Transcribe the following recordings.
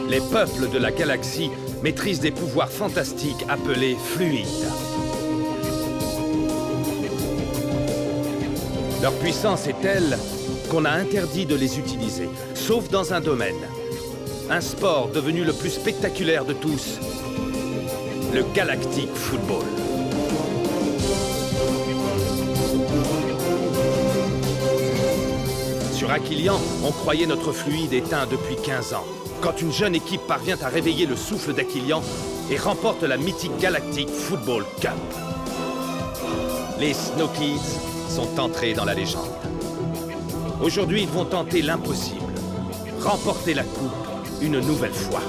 Les peuples de la galaxie maîtrisent des pouvoirs fantastiques appelés fluides. Leur puissance est telle qu'on a interdit de les utiliser, sauf dans un domaine. Un sport devenu le plus spectaculaire de tous, le Galactic Football. Sur Aquilian, on croyait notre fluide éteint depuis 15 ans. Quand une jeune équipe parvient à réveiller le souffle d'Aquilian et remporte la mythique Galactic Football Cup. Les Snow Kids sont entrés dans la légende. Aujourd'hui, ils vont tenter l'impossible. Remporter la coupe une nouvelle fois.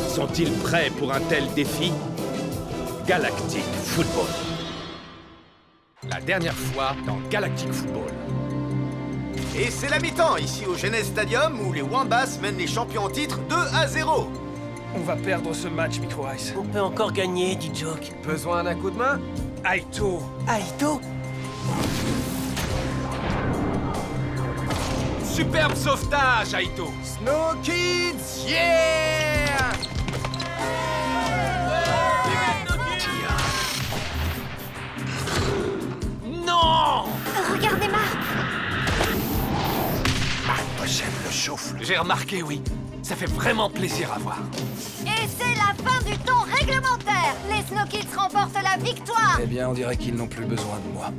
Sont-ils prêts pour un tel défi? Galactic Football. La dernière fois dans Galactic Football. Et c'est la mi-temps ici au Genes Stadium où les Wombats mènent les champions en titre 2-0. On va perdre ce match, Micro Ice. On peut encore gagner, dit Joke. Besoin d'un coup de main? Aito! Aito? Superbe sauvetage, Aito! Snow Kids, yeah! Non! Regardez Marc! J'aime le souffle. J'ai remarqué, oui. Ça fait vraiment plaisir à voir. Et c'est la fin du temps réglementaire! Les Snow Kids remportent la victoire! Eh bien, on dirait qu'ils n'ont plus besoin de moi.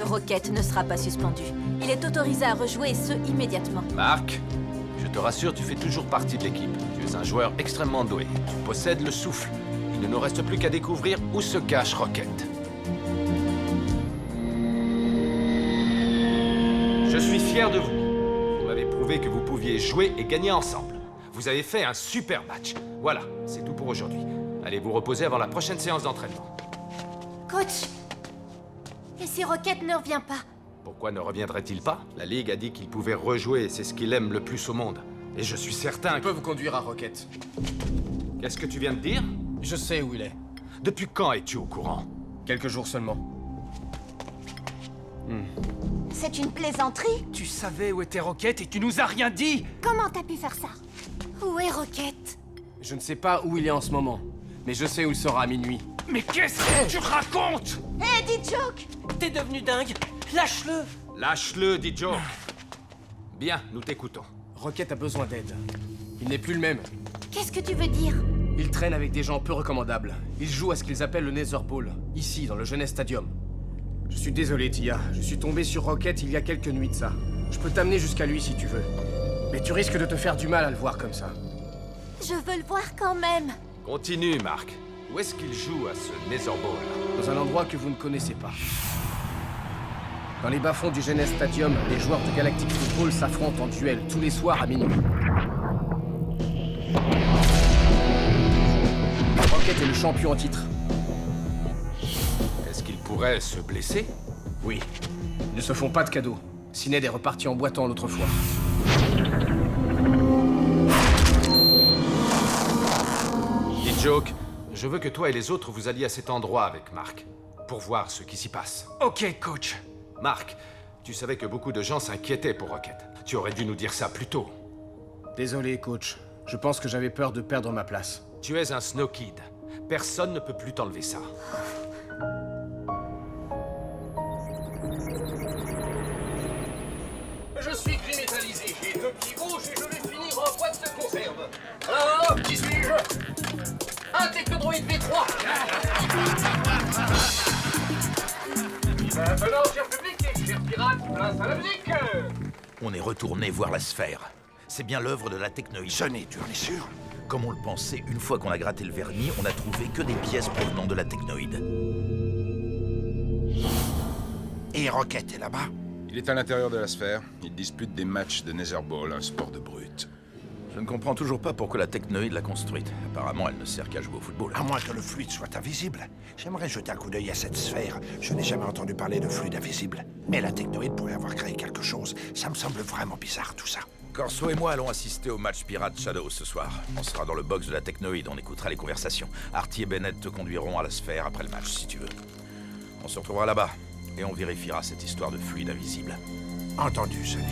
Rocket ne sera pas suspendu. Il est autorisé à rejouer et ce, immédiatement. Marc, je te rassure, tu fais toujours partie de l'équipe. Tu es un joueur extrêmement doué. Tu possèdes le souffle. Il ne nous reste plus qu'à découvrir où se cache Rocket. Je suis fier de vous. Vous m'avez prouvé que vous pouviez jouer et gagner ensemble. Vous avez fait un super match. Voilà, c'est tout pour aujourd'hui. Allez vous reposer avant la prochaine séance d'entraînement. Coach! Et si Rocket ne revient pas? Pourquoi ne reviendrait-il pas? La Ligue a dit qu'il pouvait rejouer, c'est ce qu'il aime le plus au monde. Et je suis certain Je peux vous conduire à Rocket. Qu'est-ce que tu viens de dire? Je sais où il est. Depuis quand es-tu au courant? Quelques jours seulement. C'est une plaisanterie? Tu savais où était Rocket et tu nous as rien dit! Comment t'as pu faire ça? Où est Rocket? Je ne sais pas où il est en ce moment, mais je sais où il sera à minuit. Mais qu'est-ce que tu racontes? Hé, dit Joke! T'es devenu dingue? Lâche-le! Lâche-le, dit Joe. Bien, nous t'écoutons. Rocket a besoin d'aide. Il n'est plus le même. Qu'est-ce que tu veux dire? Il traîne avec des gens peu recommandables. Il joue à ce qu'ils appellent le Nether Ball, ici, dans le Genes Stadium. Je suis désolé, Tia. Je suis tombé sur Rocket il y a quelques nuits de ça. Je peux t'amener jusqu'à lui si tu veux. Mais tu risques de te faire du mal à le voir comme ça. Je veux le voir quand même! Continue, Marc. Où est-ce qu'il joue à ce Nether Ball? Dans un endroit que vous ne connaissez pas. Dans les bas-fonds du Genes Stadium, les joueurs de Galactic Football s'affrontent en duel tous les soirs à minuit. Rocket est le champion en titre. Est-ce qu'il pourrait se blesser? Oui. Ils ne se font pas de cadeaux. Sinéad est reparti en boitant l'autre fois. Dit Joke, je veux que toi et les autres vous alliez à cet endroit avec Marc, pour voir ce qui s'y passe. Ok, coach. Marc, tu savais que beaucoup de gens s'inquiétaient pour Rocket. Tu aurais dû nous dire ça plus tôt. Désolé, coach. Je pense que j'avais peur de perdre ma place. Tu es un Snow Kid. Personne ne peut plus t'enlever ça. Je suis gris métallisé, j'ai 2 pieds gauches et je vais finir en boîte de conserve. Alors, qui suis-je? Un Technodroid V3. Maintenant, cher public et chers pirates, place à la musique. On est retourné voir la sphère. C'est bien l'œuvre de la technoïde. Sonny, tu en es sûr? Comme on le pensait, une fois qu'on a gratté le vernis, on a trouvé que des pièces provenant de la technoïde. Et Rocket est là-bas? Il est à l'intérieur de la sphère. Il dispute des matchs de Netherball, un sport de brute. Je ne comprends toujours pas pourquoi la technoïde l'a construite. Apparemment, elle ne sert qu'à jouer au football. À moins que le fluide soit invisible. J'aimerais jeter un coup d'œil à cette sphère. Je n'ai jamais entendu parler de fluide invisible. Mais la technoïde pourrait avoir créé quelque chose. Ça me semble vraiment bizarre, tout ça. Corso et moi allons assister au match Pirate Shadow ce soir. On sera dans le box de la technoïde, on écoutera les conversations. Artie et Bennett te conduiront à la sphère après le match, si tu veux. On se retrouvera là-bas. et on vérifiera cette histoire de fluide invisible. Entendu, Sonny.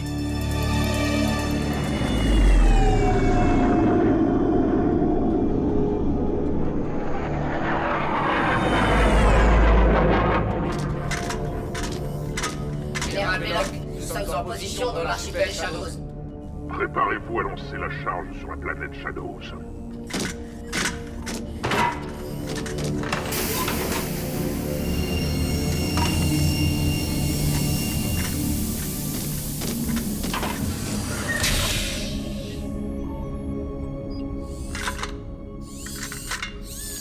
Général Belloc, nous sommes en position dans l'archipel Shadows. Préparez-vous à lancer la charge sur la planète Shadows.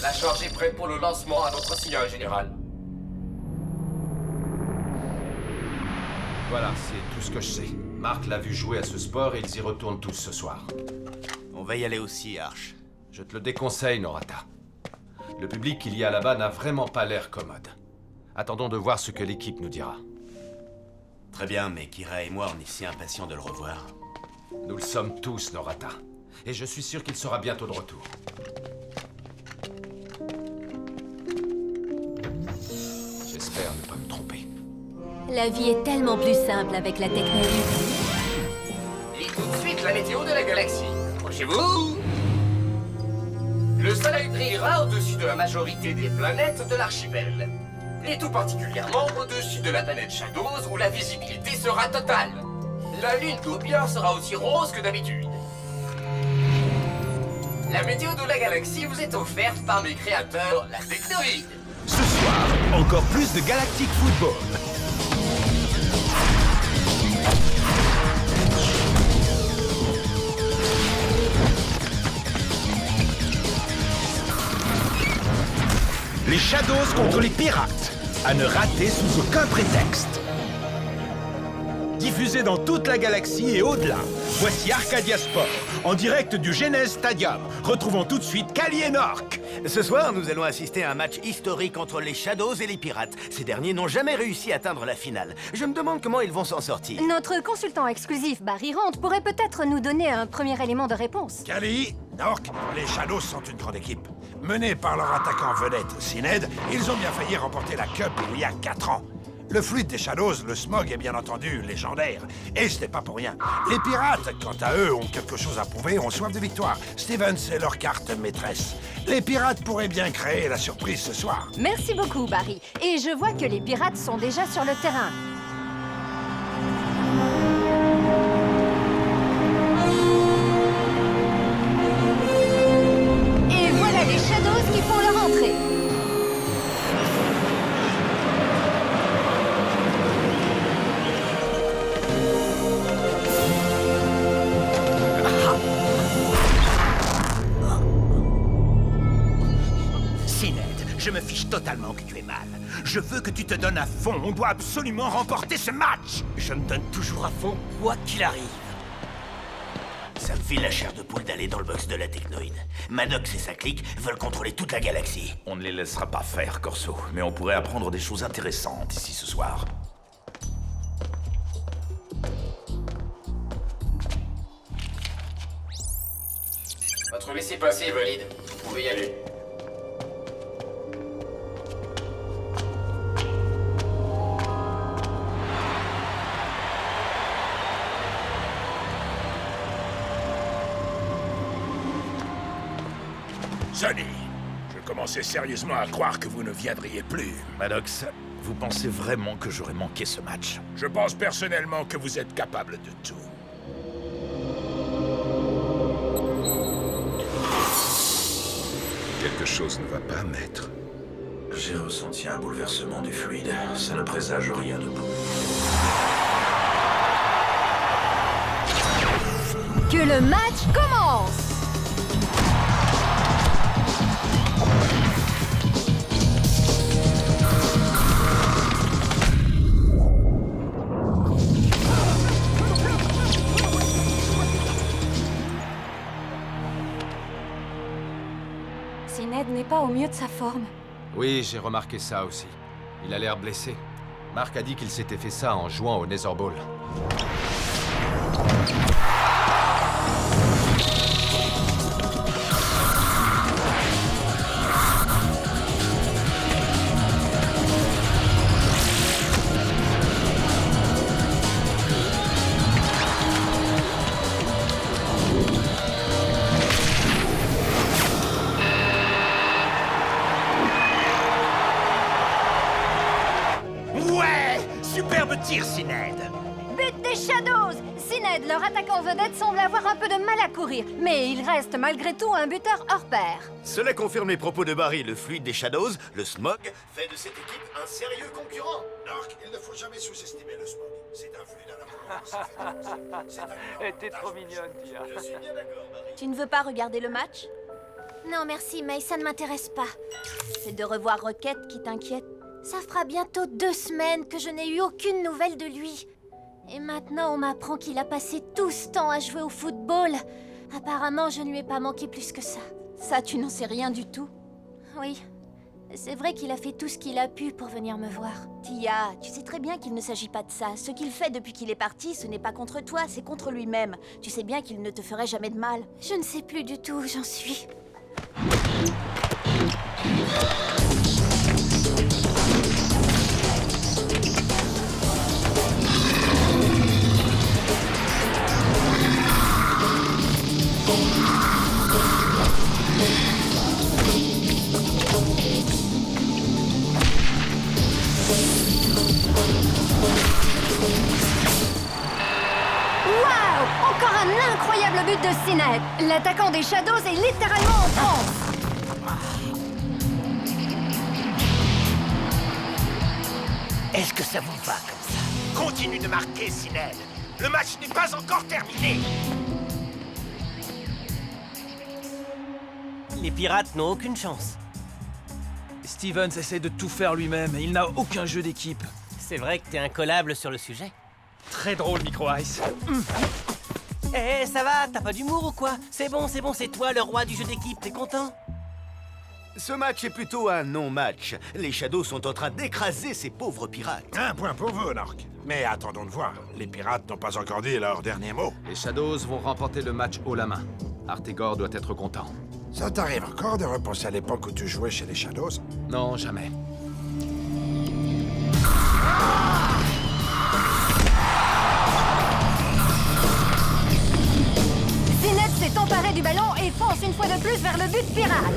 La charge est prête pour le lancement à notre signal, général. Voilà, c'est tout ce que je sais. Marc l'a vu jouer à ce sport et ils y retournent tous ce soir. On va y aller aussi, Arch. Je te le déconseille, Norata. Le public qu'il y a là-bas n'a vraiment pas l'air commode. Attendons de voir ce que l'équipe nous dira. Très bien, mais Kira et moi, on est si impatients de le revoir. Nous le sommes tous, Norata. Et je suis sûr qu'il sera bientôt de retour. J'espère ne pas me tromper. La vie est tellement plus simple avec la technologie. Et tout de suite, la météo de la galaxie. Approchez-vous. Le soleil brillera au-dessus de la majorité des planètes de l'archipel. Et tout particulièrement au-dessus de la planète Shadows où la visibilité sera totale. La lune d'Obior sera aussi rose que d'habitude. La météo de la galaxie vous est offerte par mes créateurs, la Technoïde. Ce soir, encore plus de Galactic Football. Les Shadows contre les Pirates. À ne rater sous aucun prétexte. Diffusé dans toute la galaxie et au-delà. Voici Arcadia Sport, en direct du Genèse Stadium. Retrouvons tout de suite Kali et Nork. Ce soir, nous allons assister à un match historique entre les Shadows et les Pirates. Ces derniers n'ont jamais réussi à atteindre la finale. Je me demande comment ils vont s'en sortir. Notre consultant exclusif, Barry Rand, pourrait peut-être nous donner un premier élément de réponse. Kali, Nork, les Shadows sont une grande équipe. Menés par leur attaquant vedette, Syned, ils ont bien failli remporter la Cup il y a 4 ans. Le fluide des Shadows, le smog, est bien entendu légendaire. Et ce n'est pas pour rien. Les Pirates, quant à eux, ont quelque chose à prouver, ont soif de victoire. Stevens est leur carte maîtresse. Les Pirates pourraient bien créer la surprise ce soir. Merci beaucoup, Barry. Et je vois que les Pirates sont déjà sur le terrain. Et voilà les Shadows qui font leur entrée. Je me fiche totalement que tu aies mal. Je veux que tu te donnes à fond. On doit absolument remporter ce match. Je me donne toujours à fond, quoi qu'il arrive. Ça me file la chair de poule d'aller dans le box de la Technoïde. Maddox et sa clique veulent contrôler toute la galaxie. On ne les laissera pas faire, Corso. Mais on pourrait apprendre des choses intéressantes ici ce soir. Votre laissez-passer est valide. Vous pouvez y aller. Sonny, je commençais sérieusement à croire que vous ne viendriez plus. Maddox, vous pensez vraiment que j'aurais manqué ce match? Je pense personnellement que vous êtes capable de tout. Quelque chose ne va pas, maître. J'ai ressenti un bouleversement du fluide. Ça ne présage rien de bon. Que le match commence! Syned n'est pas au mieux de sa forme. Oui, j'ai remarqué ça aussi. Il a l'air blessé. Marc a dit qu'il s'était fait ça en jouant au Nether Ball. superbe tir, Sined. But des Shadows! Sined, leur attaquant vedette, semble avoir un peu de mal à courir, mais il reste malgré tout un buteur hors pair. Cela confirme les propos de Barry. Le fluide des Shadows, le Smog, fait de cette équipe un sérieux concurrent. Nork, il ne faut jamais sous-estimer le Smog. C'est un fluide à la province. T'es trop mignonne, Tia. Je suis bien d'accord, Barry. Tu ne veux pas regarder le match? Non merci, mais ça ne m'intéresse pas. C'est de revoir Rocket qui t'inquiète. Ça fera bientôt 2 semaines que je n'ai eu aucune nouvelle de lui. Et maintenant, on m'apprend qu'il a passé tout ce temps à jouer au football. Apparemment, je ne lui ai pas manqué plus que ça. Ça, tu n'en sais rien du tout. Oui, c'est vrai qu'il a fait tout ce qu'il a pu pour venir me voir. Tia, tu sais très bien qu'il ne s'agit pas de ça. Ce qu'il fait depuis qu'il est parti, ce n'est pas contre toi, c'est contre lui-même. Tu sais bien qu'il ne te ferait jamais de mal. Je ne sais plus du tout où j'en suis. Waouh! Encore un incroyable but de Sined! L'attaquant des Shadows est littéralement en transe! Est-ce que ça vous va comme ça? Continue de marquer, Sined. Le match n'est pas encore terminé. Les pirates n'ont aucune chance. Stevens essaie de tout faire lui-même et il n'a aucun jeu d'équipe. C'est vrai que t'es incollable sur le sujet. Très drôle, Micro Ice. Eh, ça va, t'as pas d'humour ou quoi? C'est bon, c'est toi le roi du jeu d'équipe, t'es content? Ce match est plutôt un non-match. Les Shadows sont en train d'écraser ces pauvres pirates. Un point pour vous, Nork. Mais attendons de voir. Les pirates n'ont pas encore dit leur dernier mot. Les Shadows vont remporter le match haut la main. Artegor doit être content. Ça t'arrive encore de repenser à l'époque où tu jouais chez les Shadows? Non, jamais. Sined s'est emparé du ballon et fonce une fois de plus vers le but pirate.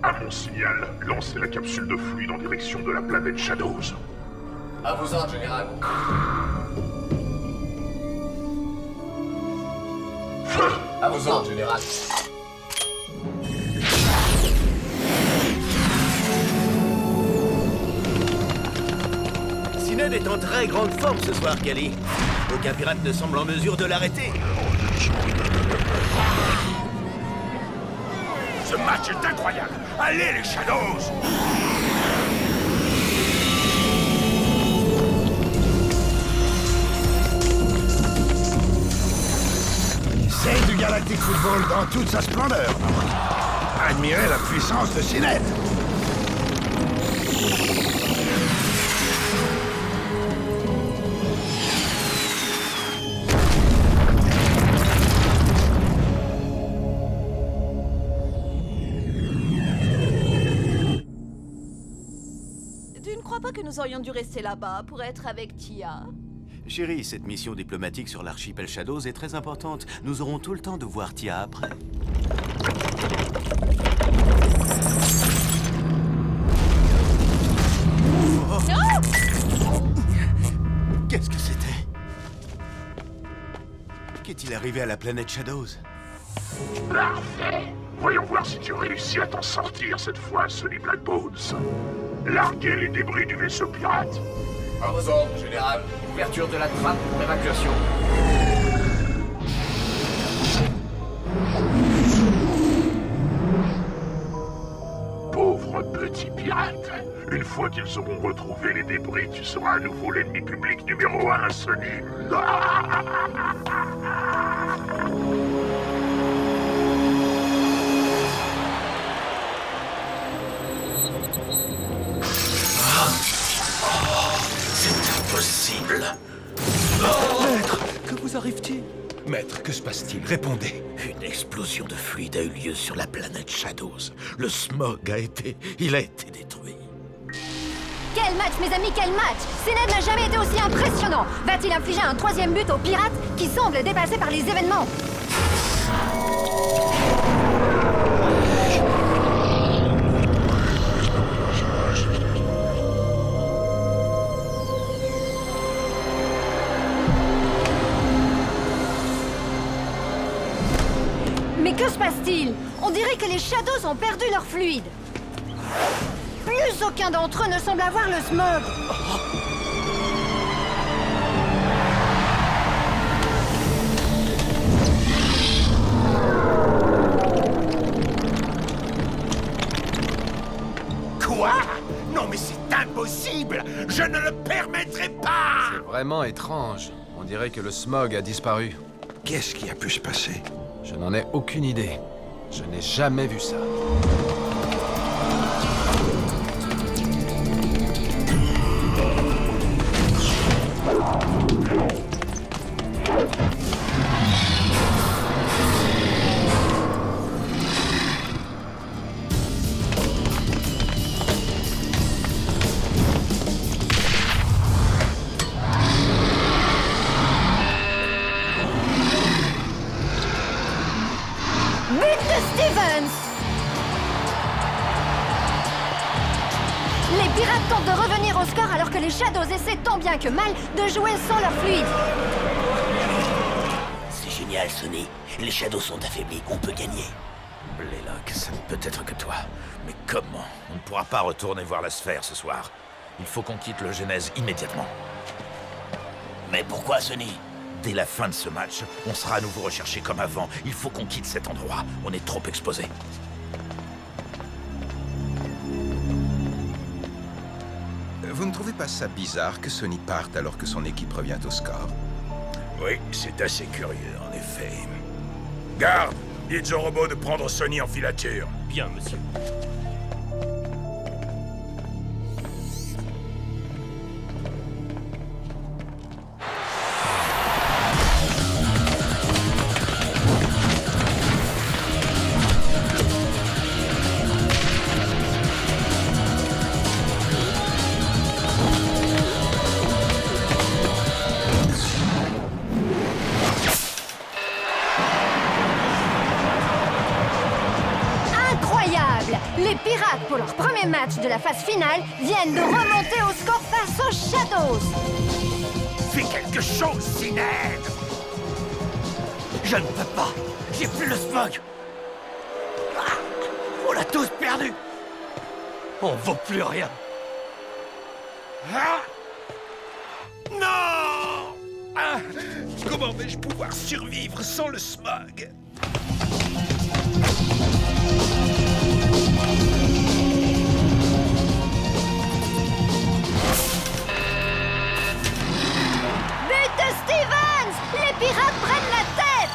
À mon signal, lancez la capsule de fluide en direction de la planète Shadows. À vos ordres, général. À vos ordres, général. Sined est en très grande forme ce soir, Kali. Aucun pirate ne semble en mesure de l'arrêter. Ce match est incroyable. Allez, les Shadows! C'est du Galactic Football dans toute sa splendeur. Admirez la puissance de Sined. Tu ne crois pas que nous aurions dû rester là-bas pour être avec Tia? Chérie, cette mission diplomatique sur l'archipel Shadows est très importante. Nous aurons tout le temps de voir Tia après. Qu'est-ce que c'était? Qu'est-il arrivé à la planète Shadows? Parfait! Voyons voir si tu réussis à t'en sortir cette fois, Sonny Blackbones. Larguez les débris du vaisseau pirate. À vos ordres, général. Ouverture de la trappe pour évacuation. Pauvre petit pirate. Une fois qu'ils auront retrouvé les débris, tu seras à nouveau l'ennemi public numéro 1, Sonny. Impossible. Maître, que vous arrive-t-il? Maître, que se passe-t-il? Répondez. Une explosion de fluide a eu lieu sur la planète Shadows. Le smog a été détruit. Quel match, mes amis, quel match! Sined n'a jamais été aussi impressionnant! Va-t-il infliger un 3e but aux pirates qui semblent dépassés par les événements? On dirait que les Shadows ont perdu leur fluide. Plus aucun d'entre eux ne semble avoir le smog. Quoi? Non mais c'est impossible! Je ne le permettrai pas! C'est vraiment étrange. On dirait que le smog a disparu. Qu'est-ce qui a pu se passer? Je n'en ai aucune idée. Je n'ai jamais vu ça. Stevens! Les pirates tentent de revenir au score alors que les Shadows essaient tant bien que mal de jouer sans leur fluide. C'est génial, Sonny. Les Shadows sont affaiblis, on peut gagner. Blaylock, ça ne peut être que toi. Mais comment? On ne pourra pas retourner voir la sphère ce soir. Il faut qu'on quitte le Genèse immédiatement. Mais pourquoi, Sonny? Dès la fin de ce match, on sera à nouveau recherché comme avant. Il faut qu'on quitte cet endroit. On est trop exposé. Vous ne trouvez pas ça bizarre que Sonny parte alors que son équipe revient au score? Oui, c'est assez curieux, en effet. Garde! Dites au robot de prendre Sonny en filature. Bien, monsieur. Les pirates, pour leur premier match de la phase finale, viennent de remonter au score face aux Shadows. Fais quelque chose, Sined! Je ne peux pas. J'ai plus le smog. Ah, on l'a tous perdu. On vaut plus rien. Ah! Non! Ah! Comment vais-je pouvoir survivre sans le smog? Stevens! Les pirates prennent la tête!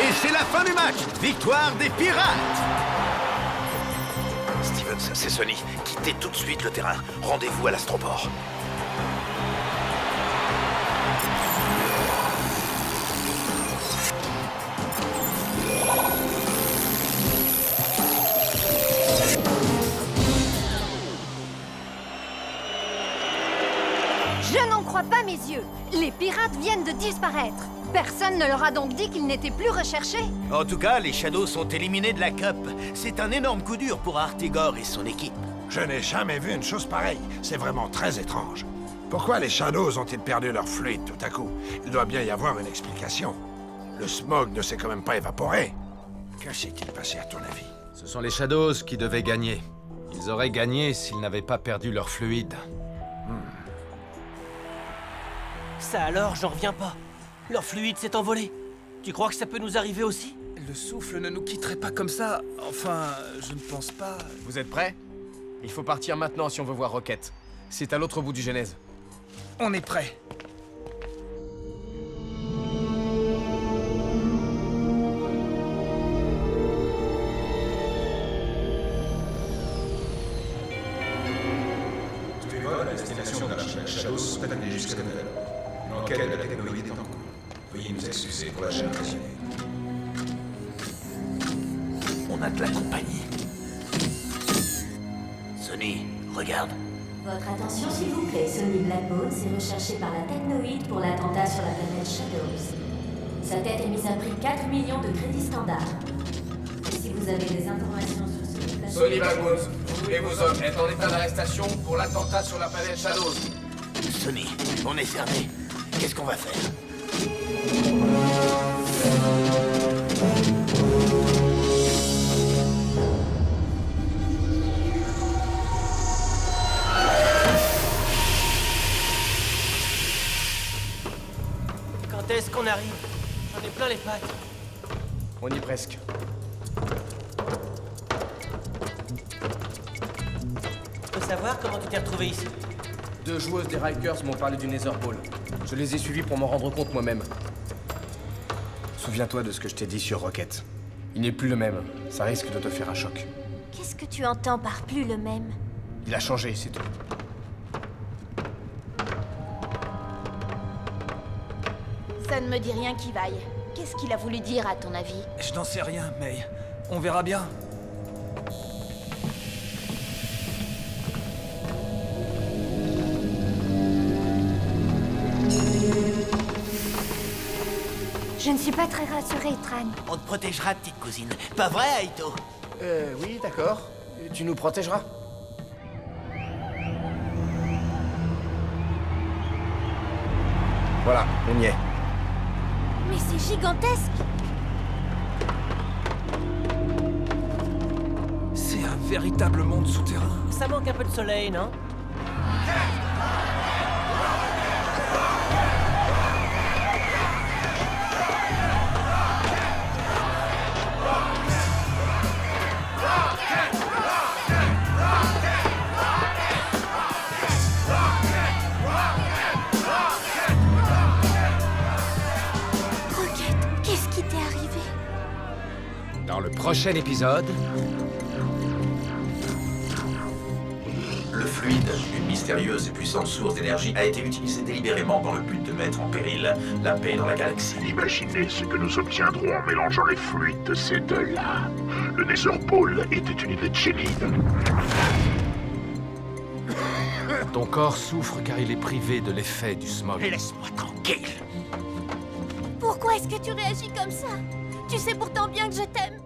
Et c'est la fin du match! Victoire des pirates! Stevens, c'est Sonny. Quittez tout de suite le terrain. Rendez-vous à l'astroport. Je n'en crois pas mes yeux. Les pirates viennent de disparaître. Personne ne leur a donc dit qu'ils n'étaient plus recherchés? En tout cas, les Shadows sont éliminés de la Cup. C'est un énorme coup dur pour Artegor et son équipe. Je n'ai jamais vu une chose pareille. C'est vraiment très étrange. Pourquoi les Shadows ont-ils perdu leur fluide tout à coup? Il doit bien y avoir une explication. Le smog ne s'est quand même pas évaporé. Que s'est-il passé à ton avis? Ce sont les Shadows qui devaient gagner. Ils auraient gagné s'ils n'avaient pas perdu leur fluide. Ça alors, j'en reviens pas. Leur fluide s'est envolé. Tu crois que ça peut nous arriver aussi? Le souffle ne nous quitterait pas comme ça. Enfin, je ne pense pas... Vous êtes prêts? Il faut partir maintenant si on veut voir Rocket. C'est à l'autre bout du Genèse. On est prêts. l'extraction de l'archipel Shadows stagnée jusqu'à nouvel. L'enquête de la technologie est en cours. Veuillez nous excuser pour la chaîne résumée. On a de la compagnie. Sonny, regarde. Votre attention s'il vous plaît, Sonny Blackbones est recherché par la Technoïde pour l'attentat sur la planète Shadows. Sa tête est mise à prix 4 millions de crédits standards. Et si vous avez des informations sur ce déplacement... Sonny Blackbones, vous et vos hommes êtes en état d'arrestation pour l'attentat sur la planète Shadows. Sonny, on est cerné. Qu'est-ce qu'on va faire? Quand est-ce qu'on arrive? J'en ai plein les pattes. On y est presque. Je peux savoir comment tu t'es retrouvé ici? 2 joueuses des Rikers m'ont parlé du Nether Ball. Je les ai suivies pour m'en rendre compte moi-même. Souviens-toi de ce que je t'ai dit sur Rocket. Il n'est plus le même. Ça risque de te faire un choc. Qu'est-ce que tu entends par plus le même? Il a changé, c'est tout. Ça ne me dit rien qui vaille. Qu'est-ce qu'il a voulu dire, à ton avis? Je n'en sais rien, mais on verra bien. Je ne suis pas très rassurée, Tran. On te protégera, petite cousine. Pas vrai, Aito? Oui, d'accord. Tu nous protégeras. Voilà, on y est. Mais c'est gigantesque! C'est un véritable monde souterrain. Ça manque un peu de soleil, non? Qu'est-ce qui t'est arrivé? Dans le prochain épisode... Le fluide, une mystérieuse et puissante source d'énergie, a été utilisé délibérément dans le but de mettre en péril la paix dans la galaxie. Imaginez ce que nous obtiendrons en mélangeant les fluides de ces deux-là. Le Nether Ball était une idée de génie. Ton corps souffre car il est privé de l'effet du smog. Laisse-moi tranquille. Pourquoi est-ce que tu réagis comme ça? Tu sais pourtant bien que je t'aime.